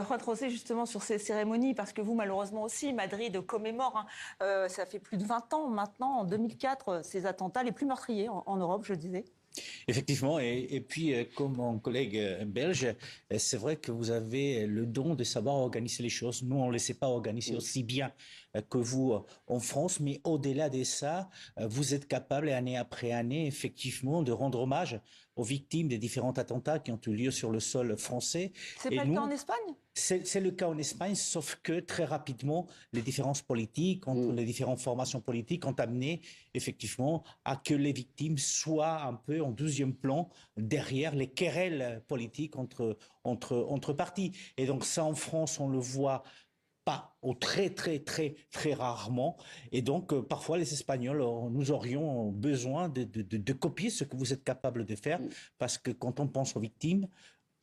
Juan José, justement, sur ces cérémonies, parce que vous, malheureusement aussi, Madrid commémore, ça fait plus de 20 ans maintenant, en 2004, ces attentats les plus meurtriers en Europe, je disais. Effectivement, et puis comme mon collègue belge, c'est vrai que vous avez le don de savoir organiser les choses. Nous, on ne le sait pas organiser aussi bien que vous en France, mais au-delà de ça, vous êtes capable, année après année, effectivement, de rendre hommage aux victimes des différents attentats qui ont eu lieu sur le sol français. C'est Et pas le cas nous, en Espagne? c'est le cas en Espagne, sauf que très rapidement, les différences politiques, entre les différentes formations politiques, ont amené effectivement à que les victimes soient un peu en deuxième plan derrière les querelles politiques entre partis. Et donc ça, en France, on le voit pas, ou très rarement. Et donc, parfois, les Espagnols, nous aurions besoin de copier ce que vous êtes capable de faire, parce que quand on pense aux victimes,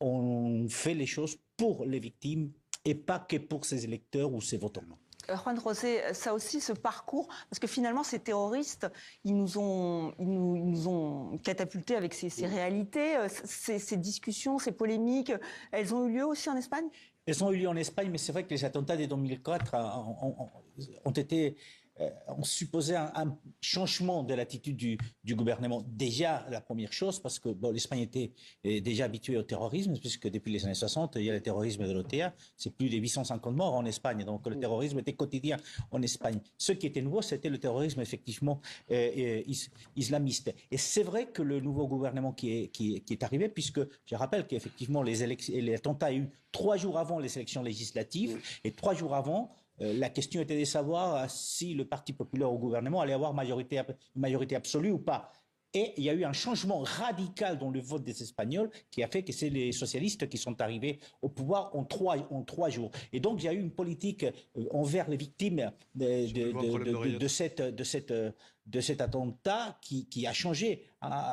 on fait les choses pour les victimes et pas que pour ses électeurs ou ses votants. Juan José, ça aussi, ce parcours, parce que finalement, ces terroristes, ils nous ont catapultés avec ces réalités, ces discussions, ces polémiques, elles ont eu lieu aussi en Espagne? Elles ont eu lieu en Espagne, mais c'est vrai que les attentats de 2004 ont été on supposait un changement de l'attitude du gouvernement. Déjà, la première chose, parce que bon, l'Espagne était déjà habituée au terrorisme, puisque depuis les années 60, il y a le terrorisme de l'OTA, c'est plus de 850 morts en Espagne, donc le terrorisme était quotidien en Espagne. Ce qui était nouveau, c'était le terrorisme effectivement islamiste. Et c'est vrai que le nouveau gouvernement qui est arrivé, puisque je rappelle qu'effectivement les attentats eu 3 jours avant les élections législatives, et 3 jours avant, la question était de savoir si le Parti populaire au gouvernement allait avoir une majorité absolue ou pas. Et il y a eu un changement radical dans le vote des Espagnols qui a fait que c'est les socialistes qui sont arrivés au pouvoir en trois jours. Et donc il y a eu une politique envers les victimes de cet attentat qui a changé,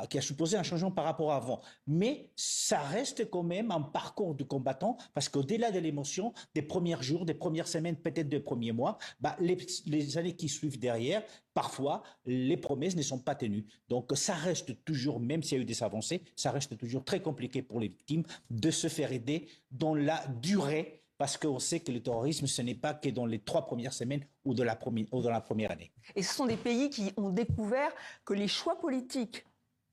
qui a supposé un changement par rapport à avant. Mais ça reste quand même un parcours de combattant parce qu'au-delà de l'émotion, des premiers jours, des premières semaines, peut-être des premiers mois, les années qui suivent derrière, parfois, les promesses ne sont pas tenues. Donc, ça reste toujours, même s'il y a eu des avancées, ça reste toujours très compliqué pour les victimes de se faire aider dans la durée, parce qu'on sait que le terrorisme, ce n'est pas que dans les 3 premières semaines ou dans la première année. Et ce sont des pays qui ont découvert que les choix politiques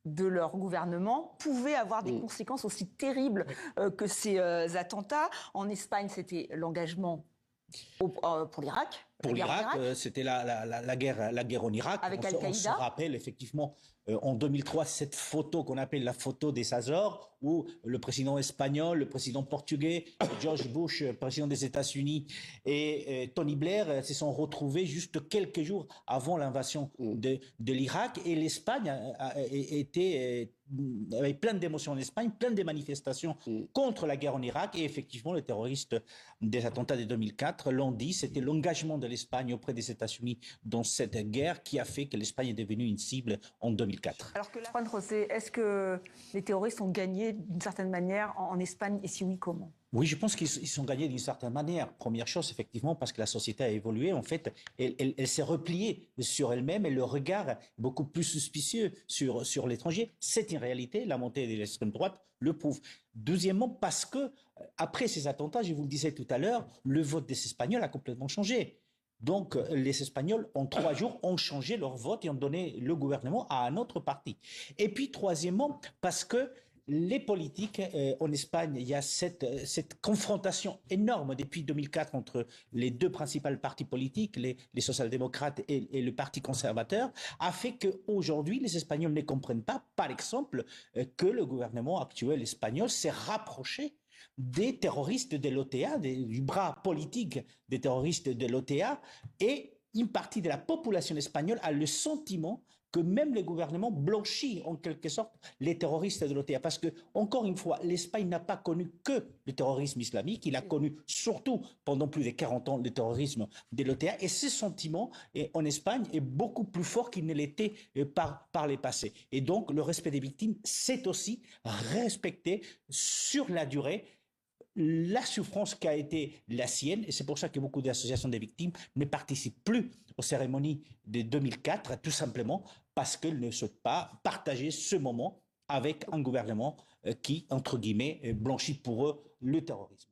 de leur gouvernement pouvaient avoir des conséquences aussi terribles que ces attentats. En Espagne, c'était l'engagement pour l'Irak. Pour l'Irak, c'était la guerre en Irak. Avec On se rappelle effectivement en 2003 cette photo qu'on appelle la photo des Azores, où le président espagnol, le président portugais, George Bush, président des États-Unis, et Tony Blair se sont retrouvés juste quelques jours avant l'invasion de l'Irak. Et l'Espagne avait plein d'émotions en Espagne, plein de manifestations contre la guerre en Irak. Et effectivement, les terroristes des attentats de 2004 l'ont dit, c'était l'engagement de l'Espagne auprès des États-Unis dans cette guerre qui a fait que l'Espagne est devenue une cible en 2004. Alors que là, Juan José, est-ce que les terroristes ont gagné d'une certaine manière en Espagne et si oui, comment ? Oui, je pense qu'ils sont gagnés d'une certaine manière. Première chose, effectivement, parce que la société a évolué. En fait, elle s'est repliée sur elle-même et le regard est beaucoup plus suspicieux sur l'étranger. C'est une réalité. La montée de l'extrême droite le prouve. Deuxièmement, parce que après ces attentats, je vous le disais tout à l'heure, le vote des Espagnols a complètement changé. Donc, les Espagnols, en 3 jours, ont changé leur vote et ont donné le gouvernement à un autre parti. Et puis, troisièmement, parce que les politiques, en Espagne, il y a cette confrontation énorme depuis 2004 entre les 2 principaux partis politiques, les social-démocrates et le Parti conservateur, a fait qu'aujourd'hui, les Espagnols ne comprennent pas, par exemple, que le gouvernement actuel espagnol s'est rapproché des terroristes de l'OTA, du bras politique des terroristes de l'OTA, et une partie de la population espagnole a le sentiment que même le gouvernement blanchit en quelque sorte les terroristes de l'OTA. Parce que, encore une fois, l'Espagne n'a pas connu que le terrorisme islamique, il a connu surtout pendant plus de 40 ans le terrorisme de l'OTA. Et ce sentiment en Espagne est beaucoup plus fort qu'il ne l'était par les passés. Et donc, le respect des victimes, c'est aussi respecter sur la durée la souffrance qui a été la sienne, et c'est pour ça que beaucoup d'associations des victimes ne participent plus aux cérémonies de 2004, tout simplement parce qu'elles ne souhaitent pas partager ce moment avec un gouvernement qui, entre guillemets, blanchit pour eux le terrorisme.